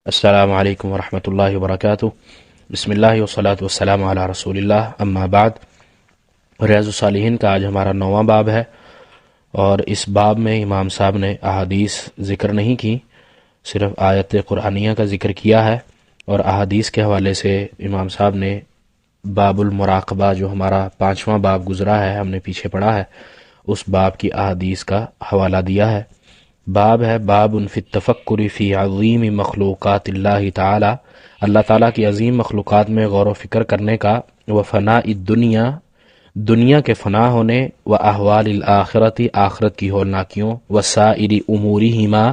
السلام علیکم ورحمۃ اللہ وبرکاتہ۔ بسم اللہ والصلاۃ والسلام علی رسول اللہ، اما بعد۔ ریاض الصالحین کا آج ہمارا 9واں باب ہے، اور اس باب میں امام صاحب نے احادیث ذکر نہیں کی، صرف آیت قرآنیہ کا ذکر کیا ہے، اور احادیث کے حوالے سے امام صاحب نے باب المراقبہ جو ہمارا 5واں باب گزرا ہے، ہم نے پیچھے پڑھا ہے، اس باب کی احادیث کا حوالہ دیا ہے۔ باب ہے باب فی التفکر فی عظیم مخلوقات اللہ تعالی، اللہ تعالیٰ کی عظیم مخلوقات میں غور و فکر کرنے کا، وفناء الدنیا، دنیا کے فنا ہونے، واحوال الآخرت، آخرت کی ہولناکیوں، وسائر امورہما،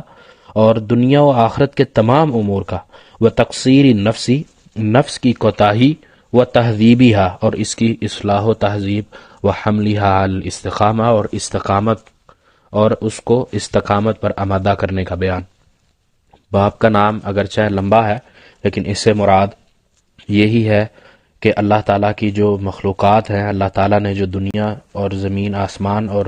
اور دنیا و آخرت کے تمام امور کا، وتقصیر النفس، نفس کی کوتاہی، وتہذیبہا، اور اس کی اصلاح و تہذیب، وحملہا علی الاستقامہ، اور استقامت اور اس کو استقامت پر آمادہ کرنے کا بیان۔ باب کا نام اگرچہ لمبا ہے، لیکن اس سے مراد یہی ہے کہ اللہ تعالیٰ کی جو مخلوقات ہیں، اللہ تعالیٰ نے جو دنیا اور زمین، آسمان اور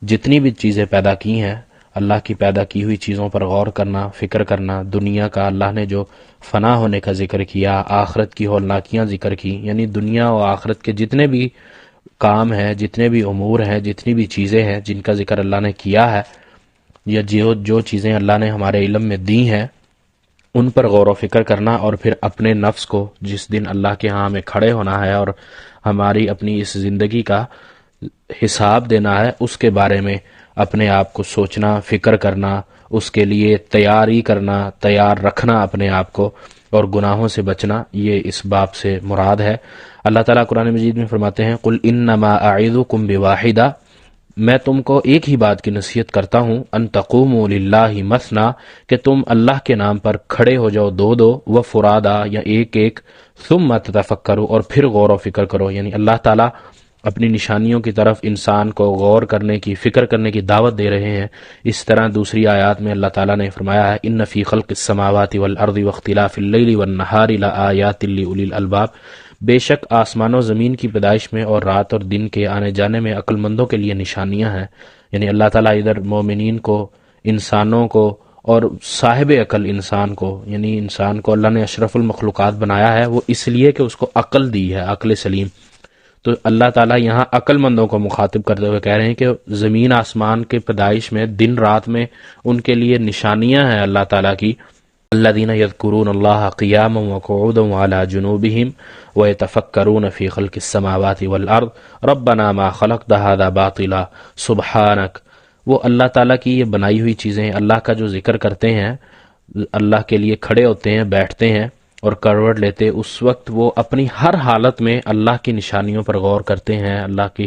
جتنی بھی چیزیں پیدا کی ہیں، اللہ کی پیدا کی ہوئی چیزوں پر غور کرنا، فکر کرنا، دنیا کا اللہ نے جو فنا ہونے کا ذکر کیا، آخرت کی ہولناکیاں ذکر کی، یعنی دنیا و آخرت کے جتنے بھی کام ہیں، جتنے بھی امور ہیں، جتنی بھی چیزیں ہیں جن کا ذکر اللہ نے کیا ہے، یا جو چیزیں اللہ نے ہمارے علم میں دی ہیں، ان پر غور و فکر کرنا، اور پھر اپنے نفس کو جس دن اللہ کے ہاں ہمیں کھڑے ہونا ہے اور ہماری اپنی اس زندگی کا حساب دینا ہے، اس کے بارے میں اپنے آپ کو سوچنا، فکر کرنا، اس کے لیے تیاری کرنا، تیار رکھنا اپنے آپ کو، اور گناہوں سے بچنا، یہ اس باب سے مراد ہے۔ اللہ تعالیٰ قرآن مجید میں فرماتے ہیں قل انما اعظکم بواحدہ، میں تم کو ایک ہی بات کی نصیحت کرتا ہوں، ان تقوموا للہ مثنا، کہ تم اللہ کے نام پر کھڑے ہو جاؤ دو دو، وفرادا، یا ایک ایک، ثم تتفکروا، اور پھر غور و فکر کرو، یعنی اللہ تعالیٰ اپنی نشانیوں کی طرف انسان کو غور کرنے کی، فکر کرنے کی دعوت دے رہے ہیں۔ اس طرح دوسری آیات میں اللہ تعالیٰ نے فرمایا ہے ان فی خلق السماوات والارض واختلاف اللیل والنہار لآیات لأولی الالباب، بے شک آسمان و زمین کی پیدائش میں اور رات اور دن کے آنے جانے میں عقل مندوں کے لیے نشانیاں ہیں۔ یعنی اللہ تعالیٰ ادھر مومنین کو، انسانوں کو، اور صاحب عقل انسان کو، یعنی انسان کو اللہ نے اشرف المخلوقات بنایا ہے، وہ اس لیے کہ اس کو عقل دی ہے، عقل سلیم۔ تو اللہ تعالیٰ یہاں عقل مندوں کو مخاطب کرتے ہوئے کہہ رہے ہیں کہ زمین آسمان کے پیدائش میں، دن رات میں ان کے لیے نشانیاں ہیں اللہ تعالیٰ کی۔ الذین یذکرون اللہ قیاما وقعودا وعلی جنوبہم ویتفکرون فی خلق السماوات والارض ربنا ما خلقت ھذا باطلا سبحانک، وہ اللہ تعالیٰ کی یہ بنائی ہوئی چیزیں، اللہ کا جو ذکر کرتے ہیں، اللہ کے لیے کھڑے ہوتے ہیں، بیٹھتے ہیں اور کروٹ لیتے، اس وقت وہ اپنی ہر حالت میں اللہ کی نشانیوں پر غور کرتے ہیں، اللہ کی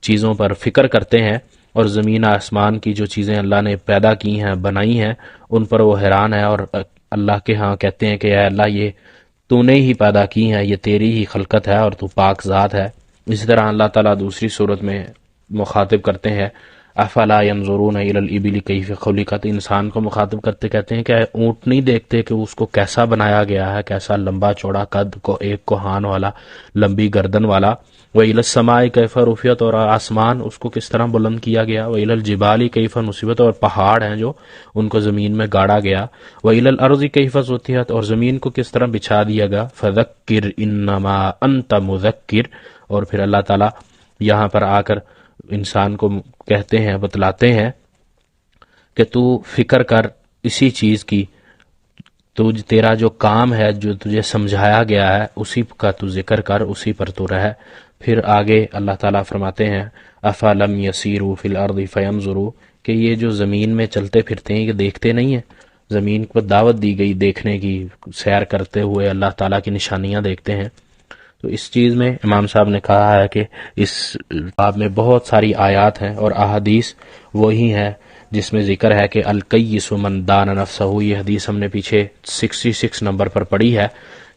چیزوں پر فکر کرتے ہیں، اور زمین آسمان کی جو چیزیں اللہ نے پیدا کی ہیں، بنائی ہیں، ان پر وہ حیران ہے، اور اللہ کے ہاں کہتے ہیں کہ اے اللہ، یہ تو نے ہی پیدا کی ہیں، یہ تیری ہی خلقت ہے اور تو پاک ذات ہے۔ اسی طرح اللہ تعالیٰ دوسری صورت میں مخاطب کرتے ہیں افلا ينظرون الى الابل کیف خلقت، انسان کو مخاطب کرتے کہتے ہیں کہ اونٹ نہیں دیکھتے کہ اس کو کیسا بنایا گیا ہے، کیسا لمبا چوڑا قد کو، ایک کوہان والا، لمبی گردن والا۔ وَإِلَى السَّمَاءِ كَيْفَ رُفِعَتْ، اور آسمان اس کو کس طرح بلند کیا گیا۔ وَإِلَى الْجِبَالِ كَيْفَ نُصِبَتْ، اور پہاڑ ہیں جو ان کو زمین میں گاڑا گیا۔ وَإِلَى الْأَرْضِ كَيْفَ سُطِحَتْ، اور زمین کو کس طرح بچھا دیا گیا۔ فَذَكِّرْ إِنَّمَا أَنْتَ مُذَكِّرْ، اور پھر اللہ تعالیٰ یہاں پر آ کر انسان کو کہتے ہیں، بتلاتے ہیں کہ تو فکر کر اسی چیز کی، تیرا جو کام ہے، جو تجھے سمجھایا گیا ہے، اسی کا تو ذکر کر، اسی پر تو رہ۔ پھر آگے اللہ تعالیٰ فرماتے ہیں افلم یسیروا فی الارض فینظروا، کہ یہ جو زمین میں چلتے پھرتے ہیں، یہ دیکھتے نہیں ہیں، زمین کو دعوت دی گئی دیکھنے کی، سیر کرتے ہوئے اللہ تعالیٰ کی نشانیاں دیکھتے ہیں۔ تو اس چیز میں امام صاحب نے کہا ہے کہ اس باب میں بہت ساری آیات ہیں اور احادیث وہی ہیں جس میں ذکر ہے کہ الکیس من دان نفسہ، یہ حدیث ہم نے پیچھے 66 نمبر پر پڑھی ہے،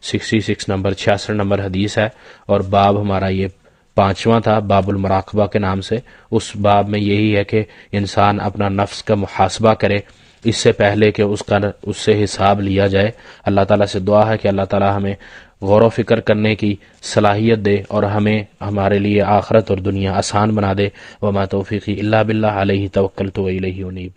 66 نمبر 66 نمبر حدیث ہے، اور باب ہمارا یہ 5واں تھا، باب المراقبہ کے نام سے۔ اس باب میں یہی ہے کہ انسان اپنا نفس کا محاسبہ کرے اس سے پہلے کہ اس سے حساب لیا جائے۔ اللہ تعالیٰ سے دعا ہے کہ اللہ تعالیٰ ہمیں غور و فکر کرنے کی صلاحیت دے، اور ہمیں ہمارے لیے آخرت اور دنیا آسان بنا دے۔ وما توفیقی الا باللہ، علیہ توکلت و الیہ انیب۔